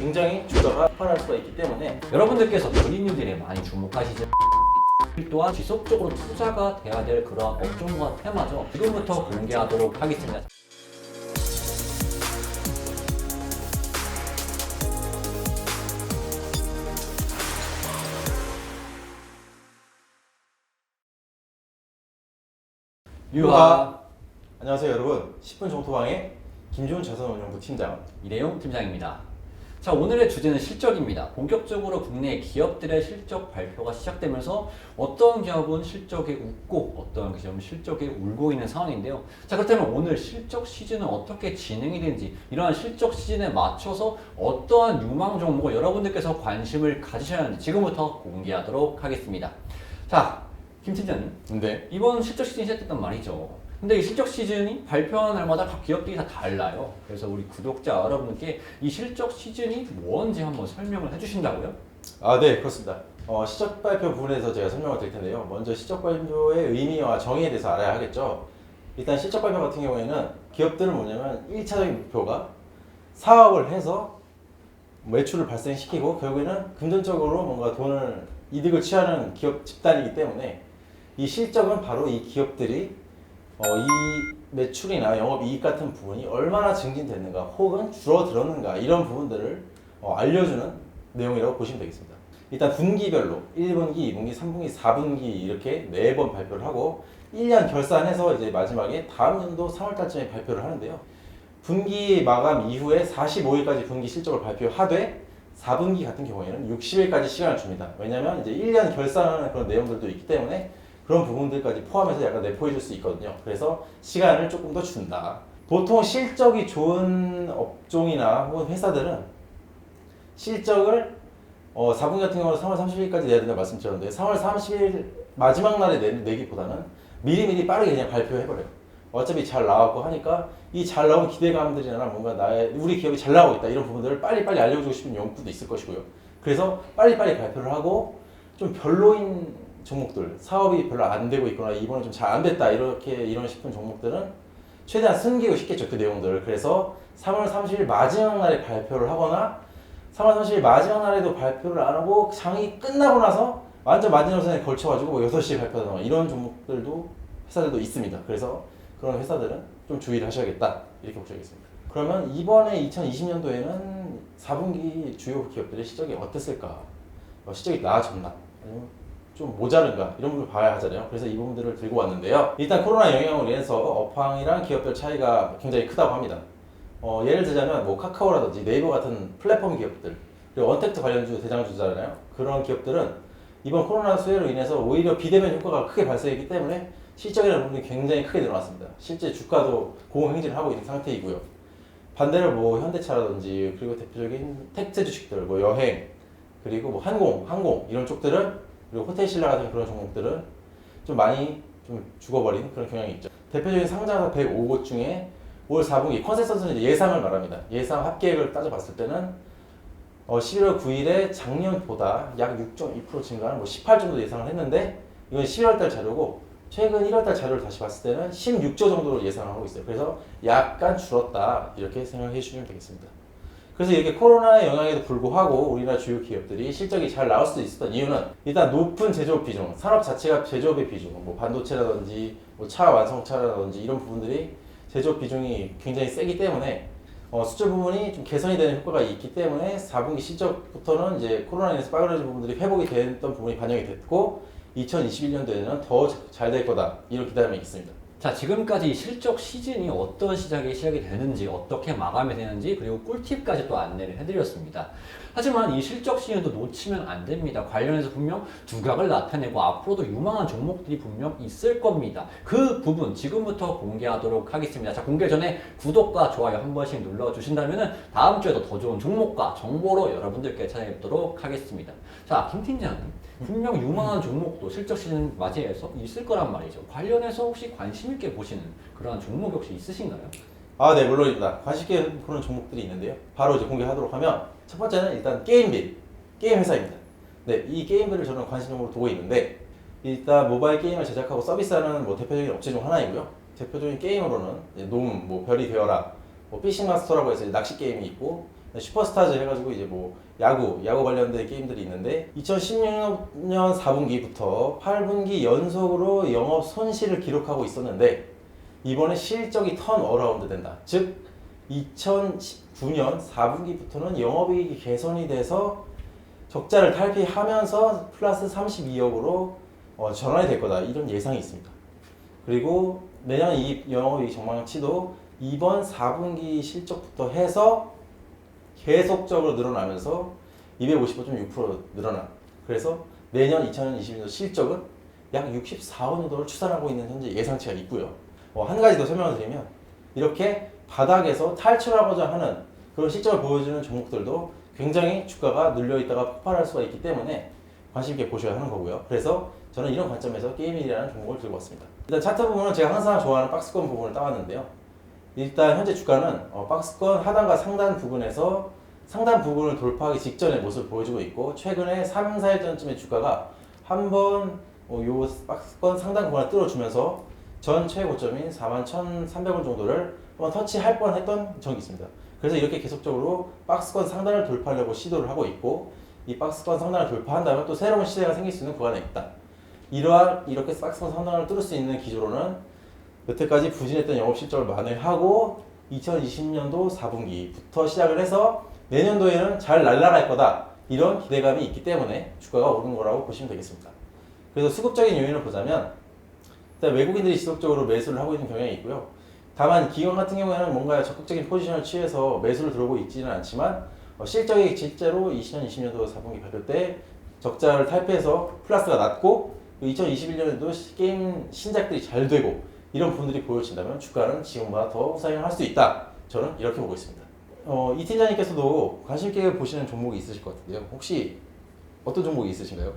굉장히 주가가 폭발할 수가 있기 때문에 여러분들께서 그린뉴딜에 많이 주목하시죠. 또한 지속적으로 투자가 돼야 될 그런 업종과 테마죠. 지금부터 공개하도록 하겠습니다. 유하 안녕하세요 여러분. 10분 정토방의 김주훈 자산운용부 팀장 이대용 팀장입니다. 자, 오늘의 주제는 실적입니다. 본격적으로 국내 기업들의 실적 발표가 시작되면서 어떤 기업은 실적에 웃고 어떤 기업은 실적에 울고 있는 상황인데요. 자, 그렇다면 오늘 실적 시즌은 어떻게 진행이 되는지, 이러한 실적 시즌에 맞춰서 어떠한 유망 종목을 여러분들께서 관심을 가지셔야 하는지 지금부터 공개하도록 하겠습니다. 자, 김 팀장님, 근데 이번 실적 시즌이 시작됐단 말이죠. 근데 이 실적 시즌이 발표하는 날마다 각 기업들이 다 달라요. 그래서 우리 구독자 여러분께 이 실적 시즌이 뭔지 한번 설명을 해주신다고요? 네 그렇습니다. 실적 발표 부분에서 제가 설명을 드릴 텐데요. 먼저 실적 발표의 의미와 정의에 대해서 알아야 하겠죠. 일단 실적 발표 같은 경우에는 기업들은 뭐냐면 1차적인 목표가 사업을 해서 매출을 발생시키고 결국에는 금전적으로 뭔가 돈을 이득을 취하는 기업 집단이기 때문에 이 실적은 바로 이 기업들이 이 매출이나 영업이익 같은 부분이 얼마나 증진됐는가 혹은 줄어들었는가 이런 부분들을 알려주는 내용이라고 보시면 되겠습니다. 일단 분기별로 1분기, 2분기, 3분기, 4분기 이렇게 4번 발표를 하고 1년 결산해서 이제 마지막에 다음 연도 3월달쯤에 발표를 하는데요. 분기 마감 이후에 45일까지 분기 실적을 발표하되 4분기 같은 경우에는 60일까지 시간을 줍니다. 왜냐하면 이제 1년 결산하는 그런 내용들도 있기 때문에 그런 부분들까지 포함해서 약간 내포해 줄 수 있거든요. 그래서 시간을 조금 더 준다. 보통 실적이 좋은 업종이나 혹은 회사들은 실적을 4분기 같은 경우는 3월 30일까지 내야 된다고 말씀드렸는데 3월 30일 마지막 날에 내기보다는 미리미리 빠르게 그냥 발표해버려요. 어차피 잘 나왔고 하니까 이 잘 나온 기대감들이나 뭔가 우리 기업이 잘 나오고 있다 이런 부분들을 빨리빨리 알려주고 싶은 욕구도 있을 것이고요. 그래서 빨리빨리 발표를 하고 좀 별로인 종목들, 사업이 별로 안 되고 있거나 이번에 좀 잘 안 됐다 이런 싶은 종목들은 최대한 숨기고 싶겠죠, 그 내용들을. 그래서 3월 30일 마지막 날에 발표를 하거나 3월 30일 마지막 날에도 발표를 안 하고 장이 끝나고 나서 완전 마지노선에 걸쳐가지고 뭐 6시에 발표하거나 이런 종목들도 회사들도 있습니다. 그래서 그런 회사들은 좀 주의를 하셔야겠다 이렇게 보셔야겠습니다. 그러면 이번에 2020년도에는 4분기 주요 기업들의 실적이 어땠을까? 실적이 나아졌나? 아니면 좀 모자른가? 이런 부분을 봐야 하잖아요. 그래서 이 부분들을 들고 왔는데요. 일단 코로나 영향으로 인해서 업황이랑 기업별 차이가 굉장히 크다고 합니다. 예를 들자면 뭐 카카오라든지 네이버 같은 플랫폼 기업들, 그리고 언택트 관련주 대장주잖아요. 그런 기업들은 이번 코로나 수혜로 인해서 오히려 비대면 효과가 크게 발생했기 때문에 실적이라는 부분이 굉장히 크게 늘어났습니다. 실제 주가도 고공행진을 하고 있는 상태이고요. 반대로 뭐 현대차라든지 그리고 대표적인 택트 주식들, 뭐 여행, 그리고 뭐 항공 이런 쪽들은 그리고 호텔신라 같은 그런 종목들은 좀 많이 좀 죽어버린 그런 경향이 있죠. 대표적인 상장사 105곳 중에 올 4분기 컨센서스는 이제 예상을 말합니다. 예상 합계액을 따져봤을 때는 11월 9일에 작년보다 약 6.2% 증가한 뭐18 정도 예상을 했는데 이건 11월달 자료고 최근 1월달 자료를 다시 봤을 때는 16조 정도로 예상을 하고 있어요. 그래서 약간 줄었다 이렇게 생각해 주시면 되겠습니다. 그래서 이렇게 코로나의 영향에도 불구하고 우리나라 주요 기업들이 실적이 잘 나올 수 있었던 이유는 일단 높은 제조업 비중, 산업 자체가 제조업의 비중, 뭐 반도체라든지 뭐 차 완성차라든지 이런 부분들이 제조업 비중이 굉장히 세기 때문에 수출 부분이 좀 개선이 되는 효과가 있기 때문에 4분기 실적부터는 이제 코로나 인해서 빠그라진 부분들이 회복이 됐던 부분이 반영이 됐고 2021년도에는 더 잘 될 거다 이런 기대감이 있습니다. 자, 지금까지 실적 시즌이 어떤 시작이 되는지, 어떻게 마감이 되는지, 그리고 꿀팁까지 또 안내를 해드렸습니다. 하지만 이 실적 시즌도 놓치면 안 됩니다. 관련해서 분명 두각을 나타내고 앞으로도 유망한 종목들이 분명 있을 겁니다. 그 부분 지금부터 공개하도록 하겠습니다. 자, 공개 전에 구독과 좋아요 한 번씩 눌러주신다면 다음 주에도 더 좋은 종목과 정보로 여러분들께 찾아뵙도록 하겠습니다. 자, 김 팀장님, 분명 유망한 종목도 실적 시즌 맞이해서 있을 거란 말이죠. 관련해서 혹시 관심 있게 보시는 그런 종목이 혹시 있으신가요? 네, 물론입니다. 관심 있게 보는 종목들이 있는데요. 바로 이제 공개하도록 하면 첫 번째는 일단 게임 회사입니다. 네, 이 게임빌을 저는 관심 종목으로 두고 있는데 일단 모바일 게임을 제작하고 서비스하는 뭐 대표적인 업체 중 하나이고요. 대표적인 게임으로는 농, 뭐 별이 되어라, 뭐 피싱 마스터라고 해서 낚시 게임이 있고 슈퍼스타즈 해가지고 이제 뭐 야구 관련된 게임들이 있는데 2016년 4분기부터 8분기 연속으로 영업 손실을 기록하고 있었는데 이번에 실적이 턴 어라운드 된다. 즉 2019년 4분기부터는 영업이익이 개선이 돼서 적자를 탈피하면서 플러스 32억으로 전환이 될 거다. 이런 예상이 있습니다. 그리고 내년 이 영업이익 전망치도 이번 4분기 실적부터 해서 계속적으로 늘어나면서 255.6% 늘어나. 그래서 내년 2022년 실적은 약 64억 정도를 추산하고 있는 현재 예상치가 있고요. 한 가지 더 설명을 드리면 이렇게 바닥에서 탈출하고자 하는 그런 실적을 보여주는 종목들도 굉장히 주가가 눌려있다가 폭발할 수가 있기 때문에 관심 있게 보셔야 하는 거고요. 그래서 저는 이런 관점에서 게임이라는 종목을 들고 왔습니다. 일단 차트 부분은 제가 항상 좋아하는 박스권 부분을 따왔는데요. 일단 현재 주가는 박스권 하단과 상단 부분에서 상단 부분을 돌파하기 직전의 모습을 보여주고 있고 최근에 3, 4일 전쯤에 주가가 한번 요 박스권 상단 구간을 뚫어주면서 전 최고점인 41,300원 정도를 한번 터치할 뻔했던 적이 있습니다. 그래서 이렇게 계속적으로 박스권 상단을 돌파하려고 시도를 하고 있고 이 박스권 상단을 돌파한다면 또 새로운 시세가 생길 수 있는 구간에 있다. 이렇게 박스권 상단을 뚫을 수 있는 기조로는 여태까지 부진했던 영업 실적을 만회하고 2020년도 4분기부터 시작을 해서 내년도에는 잘 날아갈 거다. 이런 기대감이 있기 때문에 주가가 오른 거라고 보시면 되겠습니다. 그래서 수급적인 요인을 보자면 일단 외국인들이 지속적으로 매수를 하고 있는 경향이 있고요. 다만 기관 같은 경우에는 뭔가 적극적인 포지션을 취해서 매수를 들어오고 있지는 않지만 실적이 실제로 2020년도 4분기 발표 때 적자를 탈피해서 플러스가 났고 2021년에도 게임 신작들이 잘 되고 이런 부분들이 보여진다면 주가는 지금보다 더 우상향할 수 있다. 저는 이렇게 보고 있습니다. 이 팀장님께서도 관심 있게 보시는 종목이 있으실 것 같은데요. 혹시 어떤 종목이 있으신가요?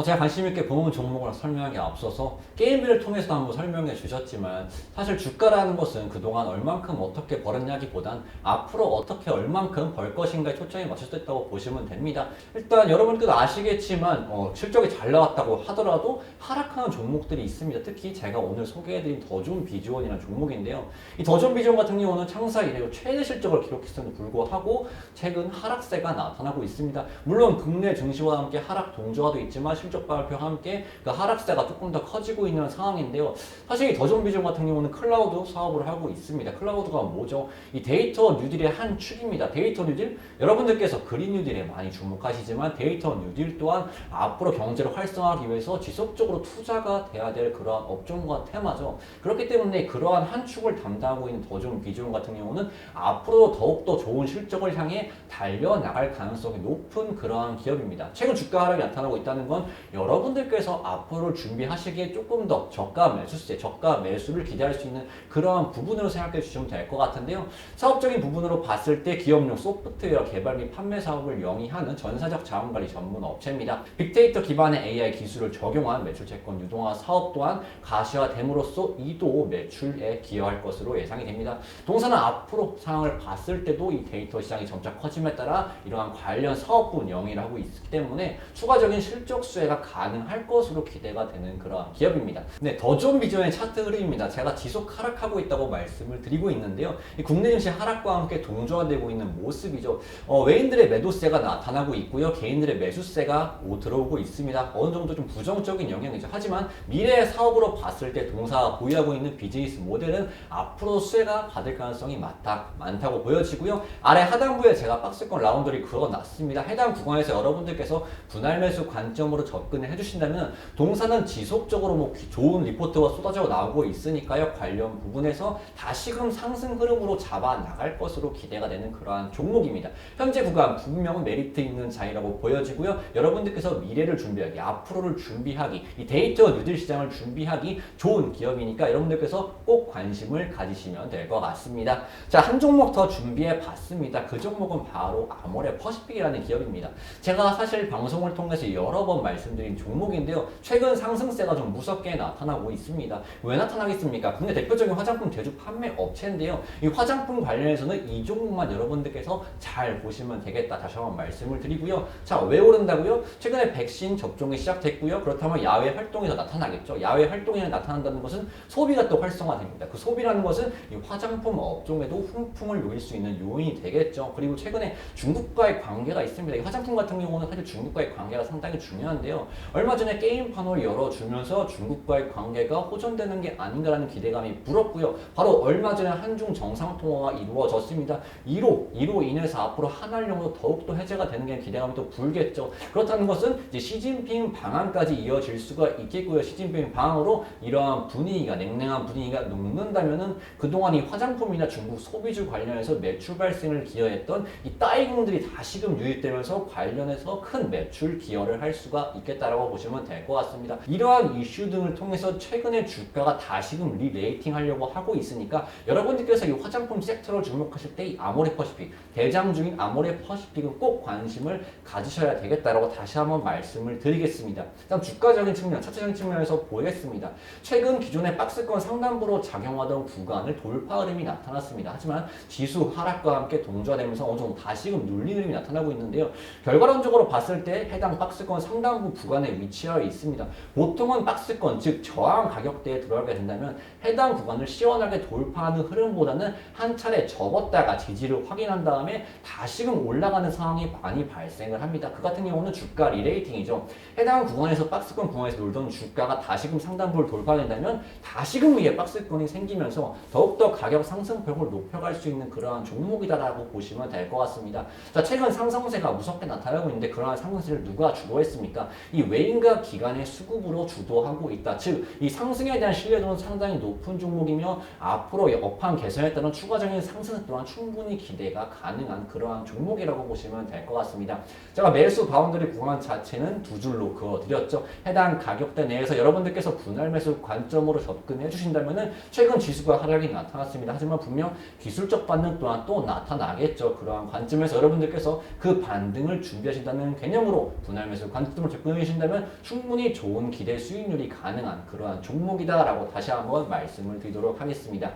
제가 관심 있게 보는 종목을 설명하기 앞서서 게임비를 통해서 한번 설명해 주셨지만 사실 주가라는 것은 그동안 얼만큼 어떻게 벌었냐기보단 앞으로 어떻게 얼만큼 벌 것인가에 초점이 맞춰져 있다고 보시면 됩니다. 일단 여러분께도 아시겠지만 실적이 잘 나왔다고 하더라도 하락하는 종목들이 있습니다. 특히 제가 오늘 소개해드린 더존 비주얼이라는 종목인데요. 이 더존 비주얼 같은 경우는 창사 이래 최대 실적을 기록했음에도 불구하고 최근 하락세가 나타나고 있습니다. 물론 국내 증시와 함께 하락 동조화도 있지만 실적 발표와 함께 그 하락세가 조금 더 커지고 있는 상황인데요. 사실 이 더존 비전 같은 경우는 클라우드 사업을 하고 있습니다. 클라우드가 뭐죠? 이 데이터 뉴딜의 한 축입니다. 데이터 뉴딜, 여러분들께서 그린 뉴딜에 많이 주목하시지만 데이터 뉴딜 또한 앞으로 경제를 활성화하기 위해서 지속적으로 투자가 돼야 될 그러한 업종과 테마죠. 그렇기 때문에 그러한 한 축을 담당하고 있는 더존 비전 같은 경우는 앞으로 더욱더 좋은 실적을 향해 달려나갈 가능성이 높은 그러한 기업입니다. 최근 주가 하락이 나타나고 있다는 건 여러분들께서 앞으로 준비하시기에 조금 더 저가 매수세, 저가 매수를 기대할 수 있는 그러한 부분으로 생각해 주시면 될 것 같은데요. 사업적인 부분으로 봤을 때 기업용 소프트웨어 개발 및 판매 사업을 영위하는 전사적 자원관리 전문 업체입니다. 빅데이터 기반의 AI 기술을 적용한 매출채권 유동화 사업 또한 가시화됨으로써 이도 매출에 기여할 것으로 예상이 됩니다. 동사는 앞으로 상황을 봤을 때도 이 데이터 시장이 점차 커짐에 따라 이러한 관련 사업분 영위를 하고 있기 때문에 추가적인 실적 수혜가 가능할 것으로 기대가 되는 그러한 기업입니다. 네, 더존 비전의 차트 흐름입니다. 제가 지속 하락하고 있다고 말씀을 드리고 있는데요. 이 국내 증시 하락과 함께 동조화되고 있는 모습이죠. 외인들의 매도세가 나타나고 있고요. 개인들의 매수세가 들어오고 있습니다. 어느 정도 좀 부정적인 영향이죠. 하지만 미래의 사업으로 봤을 때 동사가 보유하고 있는 비즈니스 모델은 앞으로 수혜가 받을 가능성이 많다고 보여지고요. 아래 하단부에 제가 박스권 라운더를 그어놨습니다. 해당 구간에서 여러분들께서 분할 매수 관점으로 접근을 해주신다면 동사는 지속적으로 좋은 리포트가 쏟아져 나오고 있으니까요. 관련 부분에서 다시금 상승 흐름으로 잡아 나갈 것으로 기대가 되는 그러한 종목입니다. 현재 구간 분명 메리트 있는 자리라고 보여지고요. 여러분들께서 미래를 준비하기, 앞으로를 준비하기, 이 데이터 뉴딜 시장을 준비하기 좋은 기업이니까 여러분들께서 꼭 관심을 가지시면 될 것 같습니다. 자, 한 종목 더 준비해 봤습니다. 그 종목은 바로 아모레 퍼시픽이라는 기업입니다. 제가 사실 방송을 통해서 여러 번 말씀드린 종목인데요. 최근 상승세가 좀 무섭게 나타나고 있습니다. 왜 나타나겠습니까? 국내 대표적인 화장품 제조 판매 업체인데요. 이 화장품 관련해서는 이 종목만 여러분들께서 잘 보시면 되겠다. 다시 한번 말씀을 드리고요. 자, 왜 오른다고요? 최근에 백신 접종이 시작됐고요. 그렇다면 야외 활동에서 나타나겠죠. 야외 활동에 나타난다는 것은 소비가 또 활성화됩니다. 그 소비라는 것은 이 화장품 업종에도 훈풍을 놓일 수 있는 요인이 되겠죠. 그리고 최근에 중국과의 관계가 있습니다. 이 화장품 같은 경우는 사실 중국과의 관계가 상당히 중요한데요. 얼마 전에 게임판을 열어주면서 중국과의 관계가 호전되는 게 아닌가라는 기대감이 불었고요. 바로 얼마 전에 한중 정상통화가 이루어졌습니다. 이로 인해서 앞으로 한알령도 더욱더 해제가 되는 게 기대감이 또 불겠죠. 그렇다는 것은 이제 시진핑 방안까지 이어질 수가 있겠고요. 시진핑 방안으로 이러한 분위기가 냉랭한 분위기가 녹는다면은 그동안 이 화장품이나 중국 소비주 관련해서 매출 발생을 기여했던 이 따이궁들이 다시금 유입되면서 관련해서 큰 매출 기여를 할 수가 있겠다라고 보시면 될 것 같습니다. 이러한 이슈 등을 통해서 최근에 주가가 다시금 리레이팅 하려고 하고 있으니까 여러분들께서 이 화장품 섹터를 주목하실 때 이 아모레퍼시픽 대장 중인 아모레퍼시픽은 꼭 관심을 가지셔야 되겠다라고 다시 한번 말씀을 드리겠습니다. 다음 주가적인 측면, 차트적인 측면에서 보겠습니다. 최근 기존의 박스권 상단부로 작용하던 구간을 돌파 흐름이 나타났습니다. 하지만 지수 하락과 함께 동조되면서 어느 정도 다시금 눌린 흐름이 나타나고 있는데요. 결과론적으로 봤을 때 해당 박스권 상단부 구간에 위치하여 있습니다. 보통은 박스권, 즉 저항 가격대에 들어가게 된다면 해당 구간을 시원하게 돌파하는 흐름보다는 한 차례 접었다가 지지를 확인한 다음에 다시금 올라가는 상황이 많이 발생을 합니다. 그 같은 경우는 주가 리레이팅이죠. 해당 구간에서 박스권 구간에서 놀던 주가가 다시금 상단부를 돌파된다면 다시금 위에 박스권이 생기면서 더욱더 가격 상승폭을 높여갈 수 있는 그러한 종목이다라고 보시면 될 것 같습니다. 자, 최근 상승세가 무섭게 나타나고 있는데 그러한 상승세를 누가 주도했습니까? 이 외인과 기관의 수급으로 주도하고 있다. 즉, 이 상승에 대한 신뢰도는 상당히 높은 종목이며 앞으로 업황 개선에 따른 추가적인 상승 또한 충분히 기대가 가능한 그러한 종목이라고 보시면 될 것 같습니다. 제가 매수 바운더리 구간 자체는 두 줄로 그어드렸죠. 해당 가격대 내에서 여러분들께서 분할 매수 관점으로 접근해 주신다면 최근 지수가 하락이 나타났습니다. 하지만 분명 기술적 반등 또한 또 나타나겠죠. 그러한 관점에서 여러분들께서 그 반등을 준비하신다는 개념으로 분할 매수 관점으로 접근해 주신다면 충분히 좋은 기대 수익률이 가능한 그러한 종목이다라고 다시 한번 말씀을 드리도록 하겠습니다.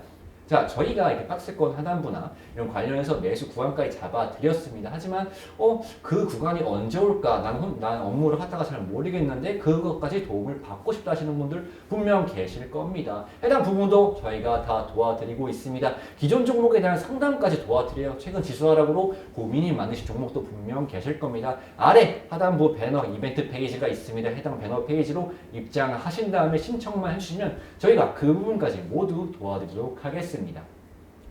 자, 저희가 이렇게 박스권 하단부나 이런 관련해서 매수 구간까지 잡아드렸습니다. 하지만 그 구간이 언제 올까? 난 업무를 하다가 잘 모르겠는데 그것까지 도움을 받고 싶다 하시는 분들 분명 계실 겁니다. 해당 부분도 저희가 다 도와드리고 있습니다. 기존 종목에 대한 상담까지 도와드려요. 최근 지수 하락으로 고민이 많으신 종목도 분명 계실 겁니다. 아래 하단부 배너 이벤트 페이지가 있습니다. 해당 배너 페이지로 입장하신 다음에 신청만 해주시면 저희가 그 부분까지 모두 도와드리도록 하겠습니다.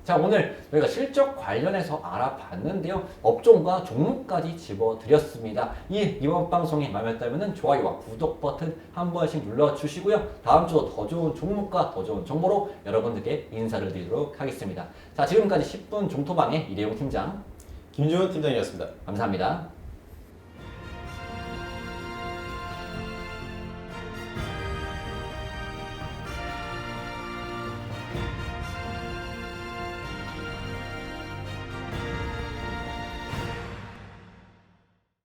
자, 오늘 저희가 실적 관련해서 알아봤는데요. 업종과 종목까지 집어드렸습니다. 이번 방송이 마음에 들면 좋아요와 구독 버튼 한 번씩 눌러주시고요. 다음 주도 더 좋은 종목과 더 좋은 정보로 여러분들께 인사를 드리도록 하겠습니다. 자, 지금까지 10분 종토방의 이대용 팀장 김주훈 팀장이었습니다. 감사합니다.